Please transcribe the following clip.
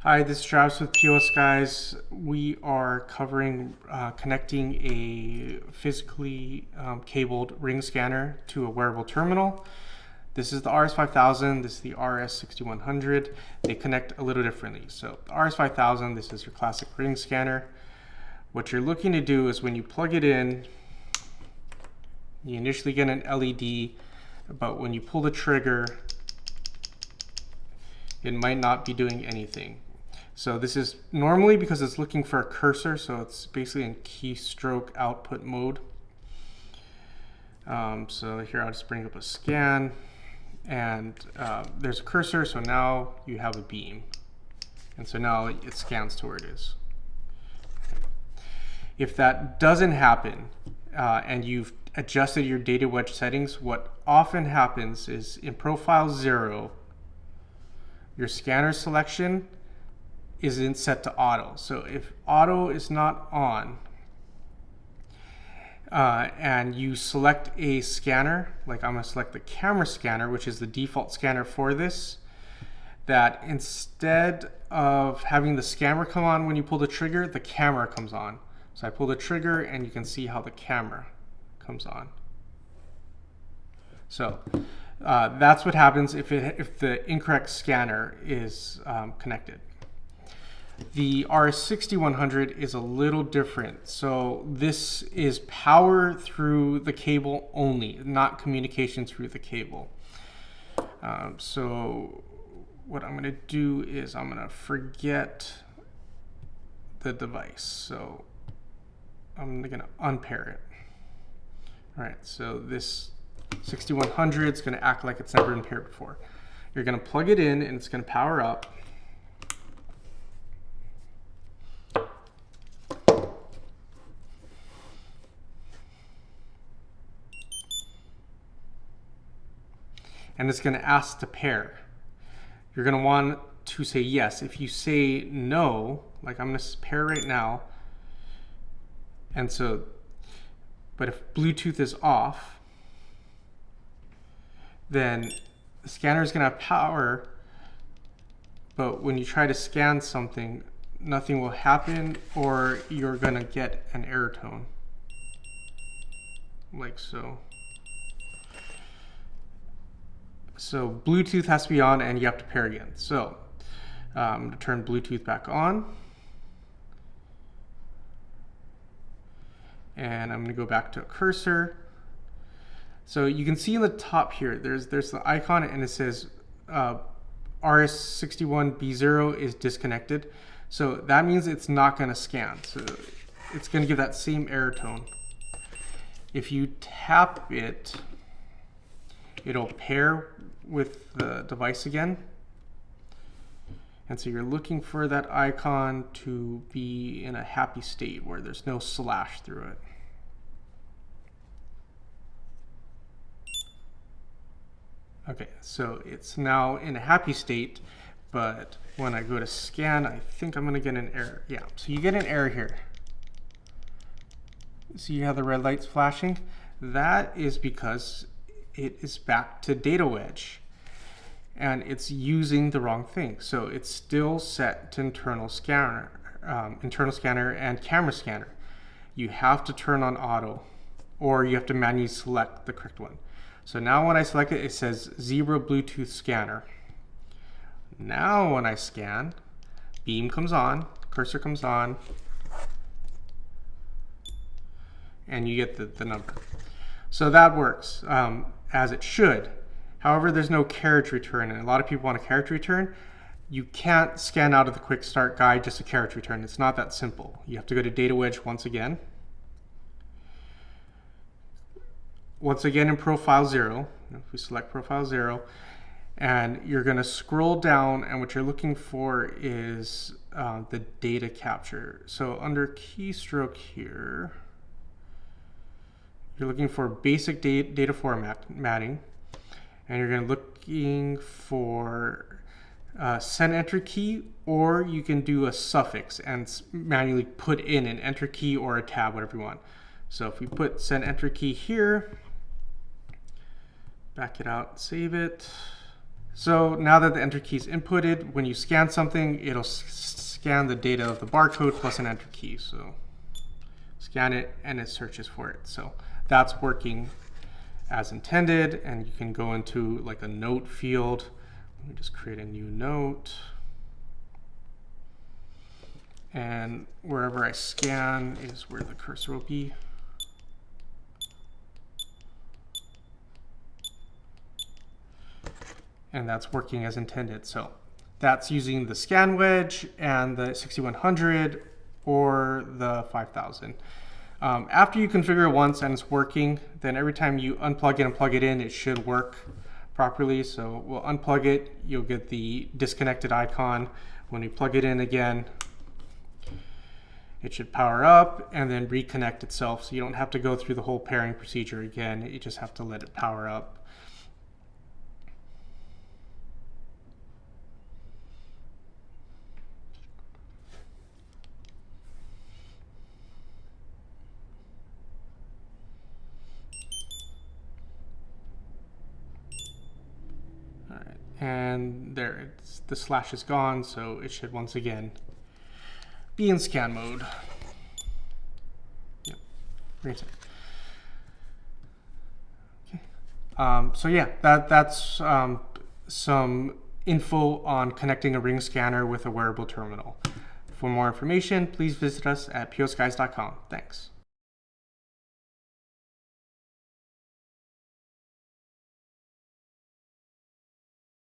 Hi, this is Travis with POS Guys. We are covering connecting a physically cabled ring scanner to a wearable terminal. This is the RS5000, this is the RS6100. They connect a little differently. So the RS5000, this is your classic ring scanner. What you're looking to do is when you plug it in, you initially get an LED, but when you pull the trigger, it might not be doing anything. So this is normally because it's looking for a cursor, so it's basically in keystroke output mode. So here I'll just bring up a scan, and there's a cursor, so now you have a beam. And so now it scans to where it is. If that doesn't happen, and you've adjusted your data wedge settings, what often happens is in profile 0, your scanner selection isn't set to auto. So if auto is not on, and you select a scanner, like I'm going to select the camera scanner, which is the default scanner for this, that instead of having the scanner come on when you pull the trigger, the camera comes on. So I pull the trigger and you can see how the camera comes on. So that's what happens if the incorrect scanner is connected. The RS6100 is a little different. So this is power through the cable only, not communication through the cable. So what I'm going to do is I'm going to forget the device. So I'm going to unpair it. All right, so this 6100 is going to act like it's never been paired before. You're going to plug it in and it's going to power up. And it's going to ask to pair. You're going to want to say yes. If you say no, like I'm going to pair right now, and so, but if Bluetooth is off, then the scanner is going to have power, but when you try to scan something, nothing will happen, or you're going to get an error tone, like so. So Bluetooth has to be on and you have to pair again. So I'm going to turn Bluetooth back on. And I'm going to go back to a cursor. So you can see in the top here, there's the icon and it says RS61B0 is disconnected. So that means it's not going to scan. So it's going to give that same error tone. If you tap it, it'll pair with the device again. And so you're looking for that icon to be in a happy state where there's no slash through it. Okay, so it's now in a happy state, but when I go to scan, I think I'm going to get an error. Yeah, so you get an error here. See how the red light's flashing? That is because it is back to data wedge and it's using the wrong thing. So it's still set to internal scanner and camera scanner. You have to turn on auto, or you have to manually select the correct one. So now when I select it, it says Zebra Bluetooth scanner. Now when I scan, beam comes on, cursor comes on, and you get the number. So that works as it should. However, there's no carriage return, and a lot of people want a carriage return. You can't scan out of the quick start guide just a carriage return. It's not that simple. You have to go to data wedge once again. Once again in profile 0, if we select profile 0, and you're going to scroll down, and what you're looking for is the data capture. So under keystroke here, you're looking for basic data formatting, and you're going to looking for send enter key, or you can do a suffix and manually put in an enter key or a tab, whatever you want. So if we put send enter key here, back it out, save it, So now that the enter key is inputted, when you scan something, it'll scan the data of the barcode plus an enter key. So scan it and it searches for it. So that's working as intended, and you can go into like a note field. Let me just create a new note. And wherever I scan is where the cursor will be. And that's working as intended. So that's using the scan wedge and the 6100 or the 5000. After you configure it once and it's working, then every time you unplug it and plug it in, it should work properly. So we'll unplug it, you'll get the disconnected icon. When you plug it in again, it should power up and then reconnect itself. So you don't have to go through the whole pairing procedure again. You just have to let it power up. All right, and there, the slash is gone, so it should once again be in scan mode. Yep. Reset. Okay. So yeah, that's some info on connecting a ring scanner with a wearable terminal. For more information, please visit us at POSGuys.com. Thanks.